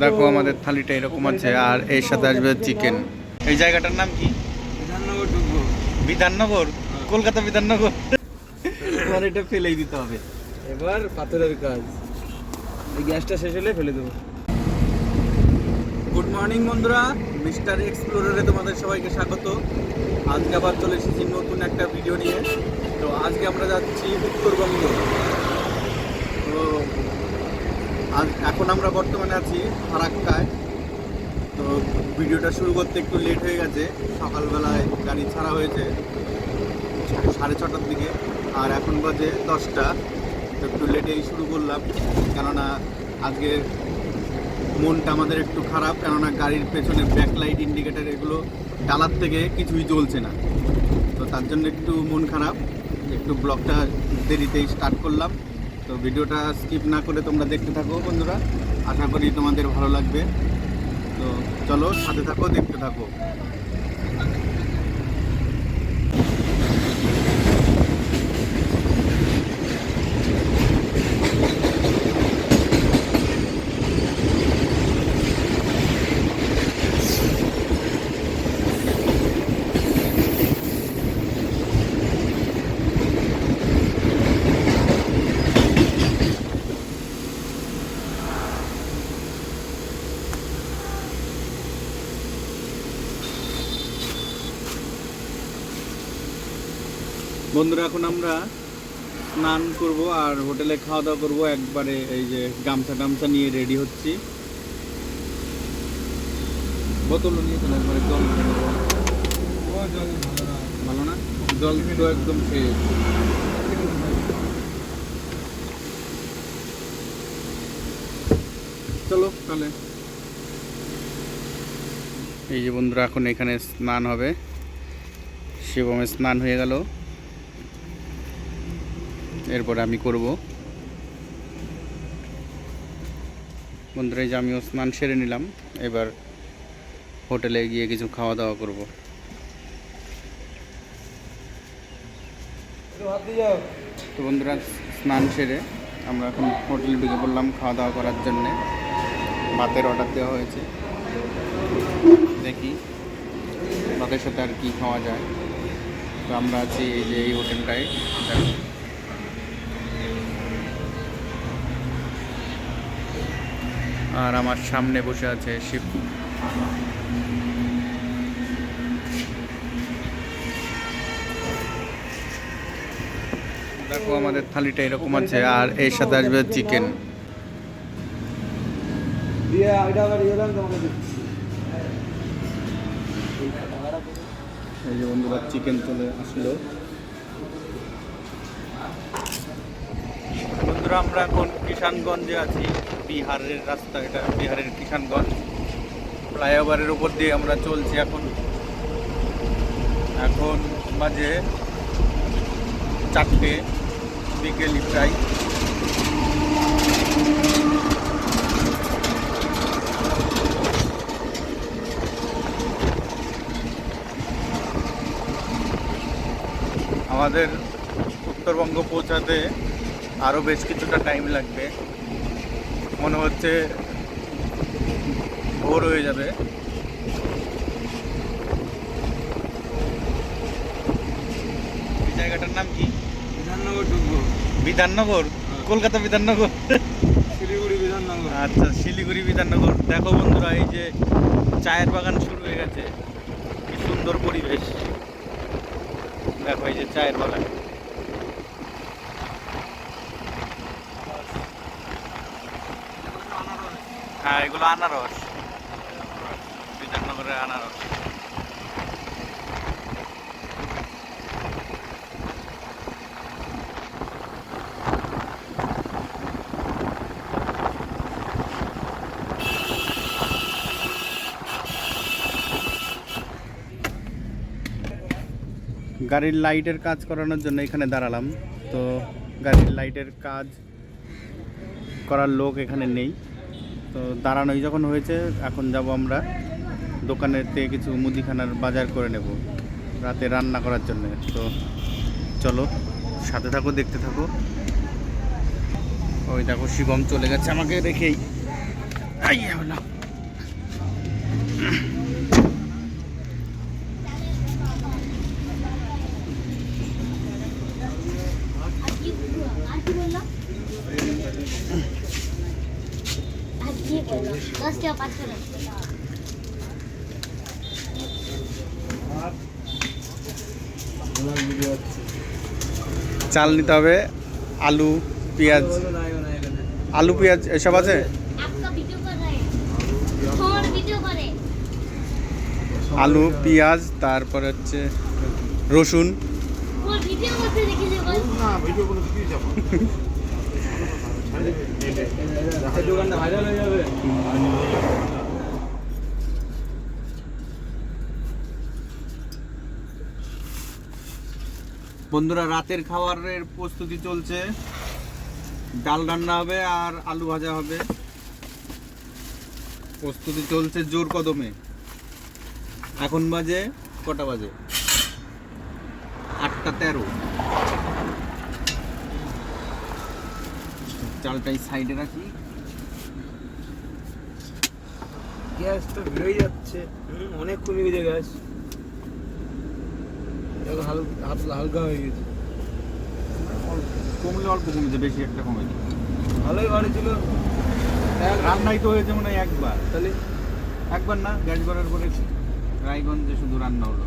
দেখো আমাদের থালিটা এরকম আছে আর এর সাথে আসবে চিকেন। এই জায়গাটার নাম কি? বিধাননগর ঢুকবো। বিধাননগর? কলকাতা বিধাননগর? এবার এটা ফেলেই দিতে হবে। এবার পাথরের কাজ, এই গ্যাসটা শেষ হলে ফেলে দেবো। গুড মর্নিং বন্ধুরা, মিস্টার এক্সপ্লোরারে তোমাদের সবাইকে স্বাগত। আজকে আবার চলে এসেছি নতুন একটা ভিডিও নিয়ে। তো আজকে আমরা যাচ্ছি উত্তরবঙ্গ। তো এখন আমরা বর্তমানে আছি ফারাক্কায়। তো ভিডিওটা শুরু করতে একটু লেট হয়ে গেছে, সকালবেলায় গাড়ি ছাড়া হয়েছে 6:30টার দিকে, আর এখন বাজে 10টা। তো একটু লেটেই শুরু করলাম, কেননা আজকে মনটা আমাদের একটু খারাপ, কেননা গাড়ির পেছনে ব্যাকলাইট ইন্ডিকেটার এগুলো ডালার থেকে কিছুই জ্বলছে না। তো তার জন্য একটু মন খারাপ, একটু ব্লগটা দেরিতেই স্টার্ট করলাম। তো ভিডিওটা স্কিপ না করে তোমরা দেখতে থাকো বন্ধুরা, আশা করি তোমাদের ভালো লাগবে। তো চলো সাথে থাকো, দেখতে থাকো। বন্ধুরা এখন আমরা স্নান করব আর হোটেলে খাওয়া দাওয়া করবো একবারে। এই যে গামছা টামছা নিয়ে রেডি হচ্ছি। বোতল নিয়ে চলে একবারে, জল ভালো না, জল তো একদম শেষ। চলো তাহলে। এই যে বন্ধুরা এখন এখানে স্নান হবে, শিবমের স্নান হয়ে গেল, এরপরে আমি করব। বন্ধুরা এই যে আমিও স্নান সেরে নিলাম, এবার হোটেলে গিয়ে কিছু খাওয়া দাওয়া করব। তো বন্ধুরা স্নান সেরে আমরা এখন হোটেলে ঢুকে পড়লাম খাওয়া দাওয়া করার জন্যে। ভাতের অর্ডার দেওয়া হয়েছে, দেখি ভাতের সাথে আর কি খাওয়া যায়। তো আমরা আছি এই যে এই হোটেলটায়, আর আমার সামনে বসে আছে শিব। দেখো আমাদের থালিটা এরকম আছে আর এর সাথে আসবে চিকেন। এই যে বন্ধুরা চিকেন চলে আসলো। বন্ধুরা আমরা এখন কিষানগঞ্জে আছি, বিহারের রাস্তা এটা, বিহারের কিষানগঞ্জ। ফ্লাইওভারের উপর দিয়ে আমরা চলছি এখন। এখন বাজে 4টে বিকেল প্রায়। আমাদের উত্তরবঙ্গ পৌঁছাতে আরও বেশ কিছুটা টাইম লাগবে, মনে হচ্ছে ভোর হয়ে যাবে। এই জায়গাটার নাম কি? বিধাননগর ঢুকবো। বিধাননগর? কলকাতা বিধাননগর? শিলিগুড়ি বিধাননগর। আচ্ছা, শিলিগুড়ি বিধাননগর। দেখো বন্ধুরা এই যে চায়ের বাগান শুরু হয়ে গেছে, কি সুন্দর পরিবেশ। দেখো এই যে চায়ের বাগান। হ্যাঁ এগুলো আনারস, বিধাননগরের আনারস। গাড়ির লাইটের কাজ করানোর জন্য এখানে দাঁড়ালাম। তো গাড়ির লাইটের কাজ করার লোক এখানে নেই, তো দাঁড়ানোই যখন হয়েছে এখন যাব আমরা দোকানের থেকে কিছু মুদিখানার বাজার করে নেব রাতে রান্না করার জন্য। তো চলো সাথে থাকো, দেখতে থাকো। ওই দেখো শিবম চলে গেছে আমাকে রেখেই। হলো চাল নিতে হবে, আলু পেঁয়াজ, আলু পেঁয়াজ এসব আছে। আলু পেঁয়াজ, তারপরে হচ্ছে রসুন। দোকানটা ভাইরাল হয়ে যাবে। বন্ধুরা, রাতের খাবারের প্রস্তুতি চলছে। ডাল রান্না হবে আর আলু ভাজা হবে। প্রস্তুতি চলছে জোর কদমে। এখন বাজে কটা বাজে? 8:13। চালটাই সাইডে রাখি। গ্যাস তো বেরোই যাচ্ছে, অনেক কমে গেছে গ্যাস, হালকা হয়ে গেছে। কমলে অল্প কমেছে, বেশি একটা কমেনি। ভালোই বাড়ি ছিল, রান্নাই তো হয়েছে মনে হয় একবার। তাহলে একবার না, গ্যাস ভরার পরে রায়গঞ্জে শুধু রান্না হলো।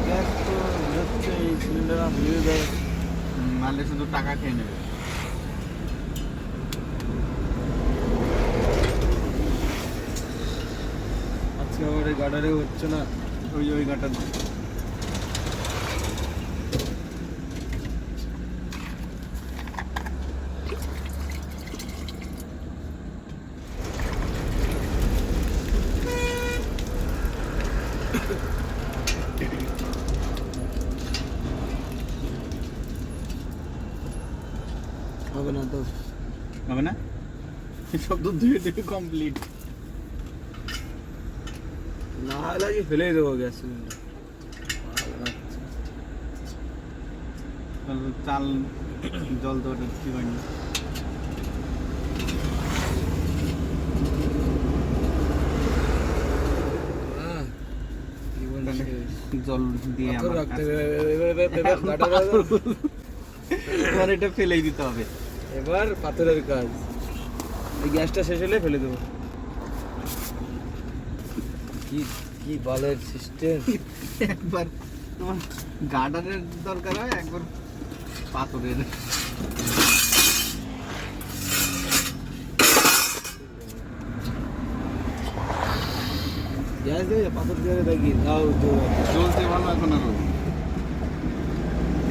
গ্যাস তো হচ্ছে এই সিলিন্ডার দিয়ে দেয়, নাহলে শুধু টাকা খেয়ে নেবে। আজকে আমার এই গার্ডারে হচ্ছে না। ওই গাটা হবে না তো, হবে না, সব তো ধুয়ে কমপ্লিট। না হলে আজকে ফেলেই দেবো গ্যাস সিলিন্ডার। চাল জল তো ওটা ঠিক হয়নি। জল দিয়ে এবার এটা ফেলেই দিতে হবে। এবার পাথরের কাজ, এই গ্যাসটা শেষ হলে ফেলে দেবো। কি কি বালের সিস্টেম! একবার তোমার গার্ডারের দরকার হয়, একবার পাথরের। গ্যাস দিয়ে পাথর দিয়ে দেখি তাও চলছে ভালো এখন আরো।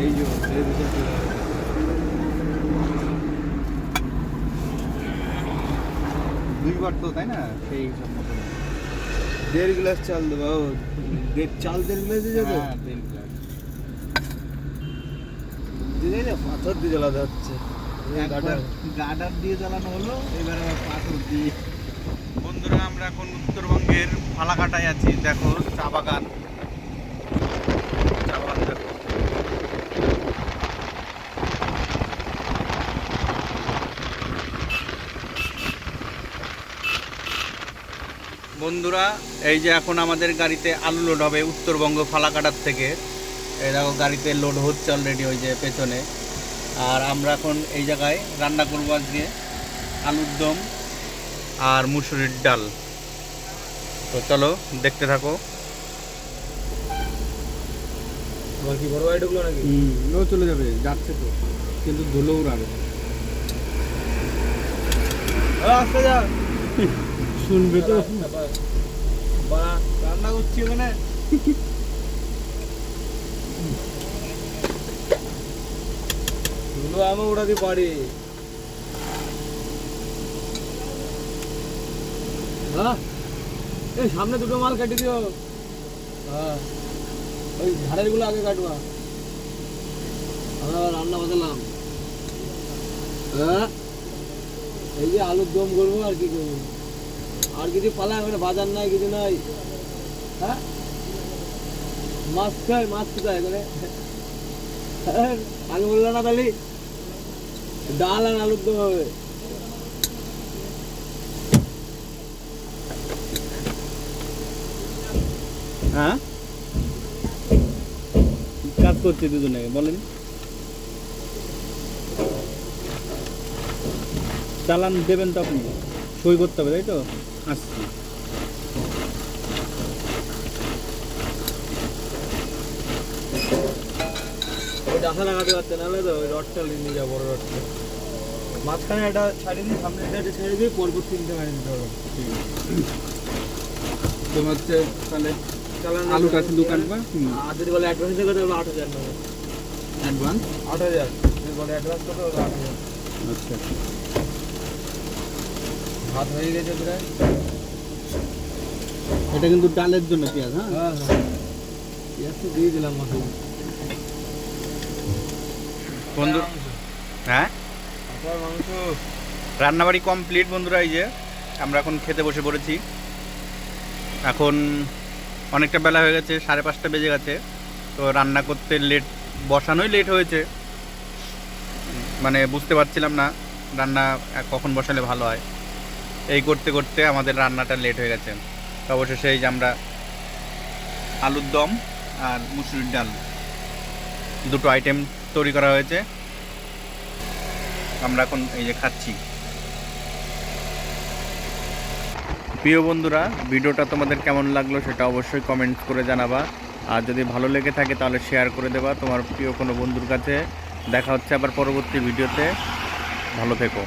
এই যে এই দিকে দুইবার তো, তাই না? সেই সব মতো 1.5 গ্লাস চাল দেবো। চাল 1.5 গ্লাস দিয়ে যাবে, হ্যাঁ, 1.5 গ্লাস। দিলে না পাথর দিয়ে জ্বালাতে হচ্ছে। একবার গার্ডার দিয়ে জ্বালানো হলো, এবার আবার পাথর দিয়ে। বন্ধুরা, আমরা এখন উত্তরবঙ্গের ফালাকাটায় আছি। দেখো চা বাগান, চা বাগান দেখো। বন্ধুরা, এই যে এখন আমাদের গাড়িতে আলু লোড হবে উত্তরবঙ্গ ফালাকাটার থেকে। এই দেখো গাড়িতে লোড হচ্ছে অলরেডি, ওই যে পেছনে। আর আমরা এখন এই জায়গায় রান্না করবো আজকে আলুর দম আর মুসুরির ডাল। তো চলো দেখতে থাকো। তোমার কি বড় গাড়ি ঢুকলো নাকি? ও চলে যাবে, যাচ্ছে তো, কিন্তু ধুলো উড়াবে। আসতে যা, শুনবে তো। রান্না করছি ওখানে। ধুলো আমি উড়াতে পারি। হ্যাঁ, এই সামনে দুটো মাল কাটি দিও। হ্যাঁ, ওই ঝাড়ের গুলো আগে কাটবা। আমরা রান্না বাজালাম। হ্যাঁ, এই যে আলুর দম করবো আর কি করবো, আর কিছু পালা মানে বাজার নাই, কিছু নাই। হ্যাঁ, মাছ খাই, মাছ কোথায় করে? আমি বললাম না তাহলে ডাল আর আলুর দম হবে। হ্যাঁ কাজ করছে দুজনে বলেন। চালান দেবেন তো আপনি, সই করতে হবে তাই তো? আসছি। ওই ডাসা লাগাতে পারছে নাহলে তো ওই রডটা নিয়ে যাবো, বড় রডটা মাঝখানে একটা ছাড়িয়ে দিই, সামনে একটা ছাড়িয়ে দিই, পরপর তিনটে মারি দিতে হবে। তোমার হচ্ছে তাহলে চালান আলুটা শুধু কাটবা। আর যদি বলে অ্যাডভান্স করতে হবে 8,000 নেবে। অ্যাডভান্স 8,000 যদি বলে অ্যাডভান্স করতে হবে 8,000। আচ্ছা। ভাত হয়ে গেছে প্রায়। এটা কিন্তু ডালের জন্য পেঁয়াজ। হ্যাঁ হ্যাঁ হ্যাঁ, পেঁয়াজ তো দিয়ে দিলাম মাথায়। বন্ধু, হ্যাঁ আটার মাংস রান্নাবাড়ি কমপ্লিট বন্ধুরা। এই যে আমরা এখন খেতে বসে পড়েছি। এখন অনেকটা বেলা হয়ে গেছে, 5:30 বেজে গেছে। তো রান্না করতে লেট, বসানোই লেট হয়েছে, মানে বুঝতে পারছিলাম না রান্না কখন বসালে ভালো হয়। এই করতে করতে আমাদের রান্নাটা লেট হয়ে গেছে। তো অবশেষে এই যে আমরা আলুর দম আর মুসুরির ডাল দুটো আইটেম তৈরি করা হয়েছে। আমরা এখন এই যে খাচ্ছি। প্রিয় বন্ধুরা, ভিডিওটা তোমাদের কেমন লাগলো সেটা অবশ্যই কমেন্ট করে জানাবা। আর যদি ভালো লেগে থাকে তাহলে শেয়ার করে দেবা তোমার প্রিয় কোনো বন্ধুর কাছে। দেখা হচ্ছে আবার পরবর্তী ভিডিওতে। ভালো থেকো।